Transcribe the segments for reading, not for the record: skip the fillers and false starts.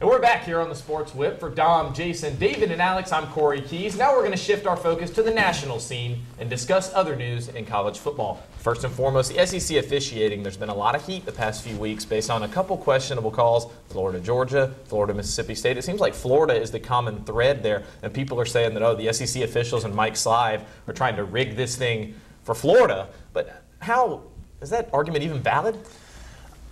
And we're back here on the Sports Whip for Dom, Jason, David, and Alex. I'm Kory Keys. Now we're going to shift our focus to the national scene and discuss other news in college football. First and foremost, the SEC officiating. There's been a lot of heat the past few weeks based on a couple questionable calls. Florida, Georgia, Florida, Mississippi State. It seems like Florida is the common thread there, and people are saying that, oh, the SEC officials and Mike Slive are trying to rig this thing for Florida. But how is that argument even valid?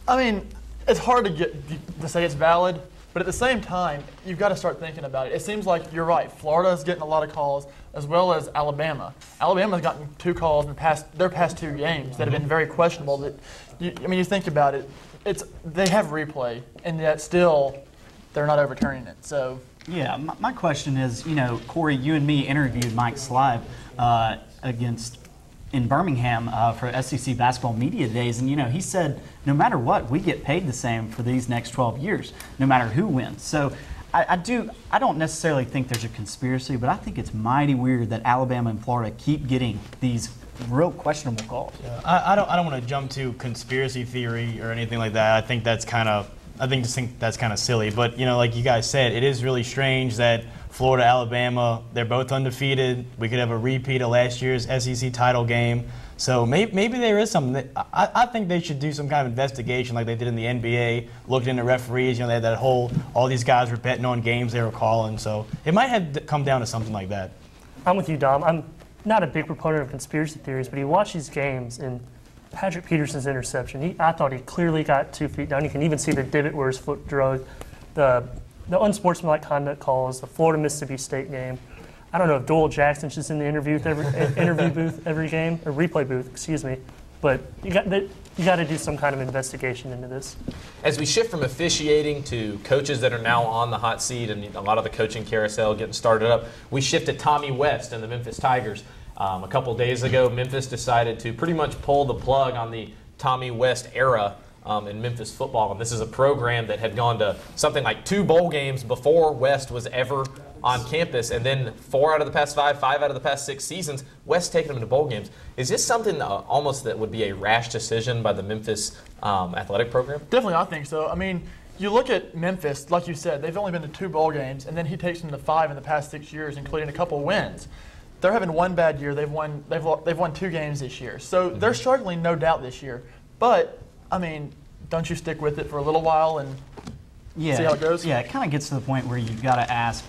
I mean, it's hard to say it's valid. But at the same time, you've got to start thinking about it. It seems like you're right. Florida's getting a lot of calls, as well as Alabama. Alabama's gotten 2 calls in their past 2 games that have been very questionable. That you think about it, they have replay, and yet still they're not overturning it. So yeah, my question is, Kory, you and me interviewed Mike Slive in Birmingham for SEC Basketball Media Days, and he said no matter what, we get paid the same for these next 12 years, no matter who wins. So I don't necessarily think there's a conspiracy, but I think it's mighty weird that Alabama and Florida keep getting these real questionable calls. Yeah, I don't want to jump to conspiracy theory or anything like that. I think that's kind of silly. But like you guys said, it is really strange that Florida, Alabama, they're both undefeated. We could have a repeat of last year's SEC title game. So maybe there is something. I think they should do some kind of investigation like they did in the NBA, looking into referees. They had that whole, all these guys were betting on games they were calling. So it might have to come down to something like that. I'm with you, Dom. I'm not a big proponent of conspiracy theories, but you watch these games and Patrick Peterson's interception, I thought he clearly got 2 feet down. You can even see the divot where his foot drug. The unsportsmanlike conduct calls, the Florida Mississippi State game. I don't know if Doyle Jackson's just in the interview booth every game, or replay booth, excuse me. But you got to do some kind of investigation into this. As we shift from officiating to coaches that are now on the hot seat and a lot of the coaching carousel getting started up, we shift to Tommy West and the Memphis Tigers. A couple days ago, Memphis decided to pretty much pull the plug on the Tommy West era in Memphis football. And this is a program that had gone to something like 2 bowl games before West was ever on campus, and then 4 out of the past 5 out of the past 6 seasons, West taking them to bowl games. Is this something almost that would be a rash decision by the Memphis athletic program? Definitely, I think so. I mean, you look at Memphis, like you said, they've only been to 2 bowl games, and then he takes them to 5 in the past 6 years, including a couple wins. They're having 1 bad year. They've won 2 games this year, so they're struggling, no doubt, this year. But I mean, don't you stick with it for a little while and see how it goes? Yeah, it kind of gets to the point where you've got to ask,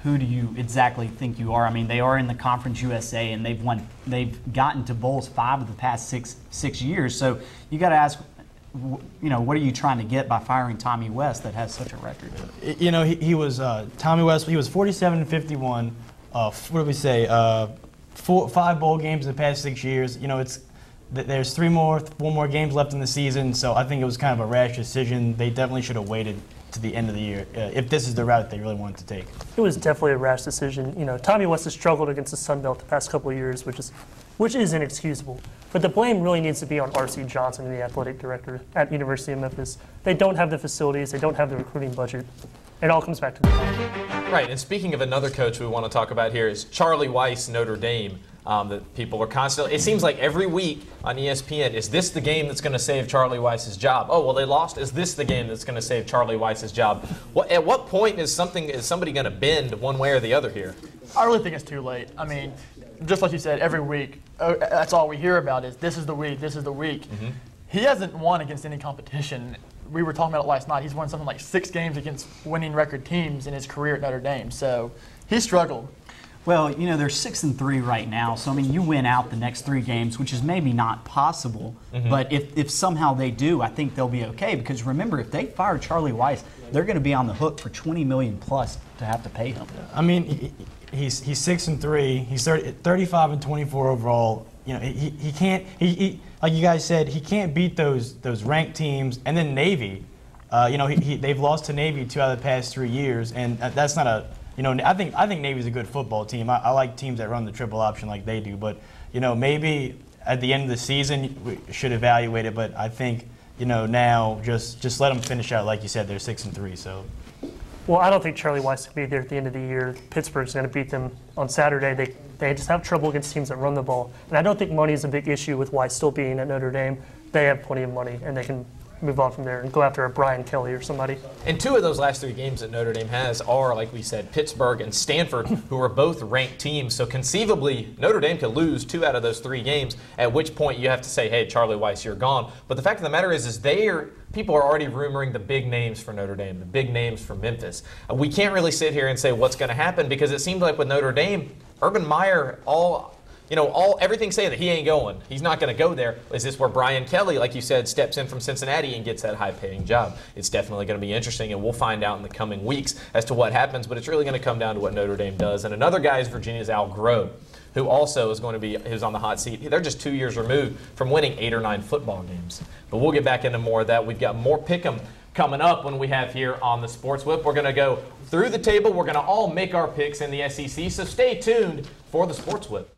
who do you exactly think you are? I mean, they are in the Conference USA, and they've gotten to bowls 5 of the past six years. So you got to ask, what are you trying to get by firing Tommy West that has such a record? He was Tommy West. He was 47-51. What did we say? 5 bowl games in the past 6 years. There's 4 more games left in the season. So I think it was kind of a rash decision. They definitely should have waited to the end of the year if this is the route they really wanted to take. It was definitely a rash decision. Tommy West has struggled against the Sun Belt the past couple of years, which is inexcusable. But the blame really needs to be on R.C. Johnson, the athletic director at University of Memphis. They don't have the facilities. They don't have the recruiting budget. It all comes back to the coach. Right, and speaking of another coach we want to talk about here is Charlie Weis, Notre Dame. That people are constantly, it seems like every week on ESPN, is this the game that's going to save Charlie Weis's job? Oh, well, they lost. Is this the game that's going to save Charlie Weis's job? At what point is somebody going to bend one way or the other here? I really think it's too late. I mean, just like you said, every week, that's all we hear about is this is the week, this is the week. Mm-hmm. He hasn't won against any competition. We were talking about it last night. He's won something like 6 games against winning record teams in his career at Notre Dame. So he struggled. Well, they're 6-3 right now. So I mean, you win out the next 3 games, which is maybe not possible. Mm-hmm. But if somehow they do, I think they'll be okay. Because remember, if they fire Charlie Weis, they're going to be on the hook for $20 million plus to have to pay him. I mean, he's 6-3. He's 35-24 overall. He can't. He like you guys said, he can't beat those ranked teams. And then Navy, they've lost to Navy 2 out of the past 3 years, and that's not a. I think Navy's a good football team. I like teams that run the triple option like they do. But maybe at the end of the season we should evaluate it. But I think now just let them finish out like you said. They're 6-3. So. Well, I don't think Charlie Weis will be there at the end of the year. Pittsburgh's going to beat them on Saturday. They just have trouble against teams that run the ball. And I don't think money is a big issue with Weis still being at Notre Dame. They have plenty of money, and they can move on from there and go after a Brian Kelly or somebody. And 2 of those last 3 games that Notre Dame has are, like we said, Pittsburgh and Stanford, who are both ranked teams. So conceivably, Notre Dame could lose 2 out of those 3 games, at which point you have to say, hey, Charlie Weiss, you're gone. But the fact of the matter is people are already rumoring the big names for Notre Dame, the big names for Memphis. We can't really sit here and say what's going to happen because it seems like with Notre Dame, Urban Meyer, everything's saying that he ain't going. He's not going to go there. Is this where Brian Kelly, like you said, steps in from Cincinnati and gets that high-paying job? It's definitely going to be interesting, and we'll find out in the coming weeks as to what happens, but it's really going to come down to what Notre Dame does. And another guy is Virginia's Al Groh, who also is going to be who's on the hot seat. They're just 2 years removed from winning 8 or 9 football games. But we'll get back into more of that. We've got more pick'em coming up when we have here on the Sports Whip. We're going to go through the table. We're going to all make our picks in the SEC, so stay tuned for the Sports Whip.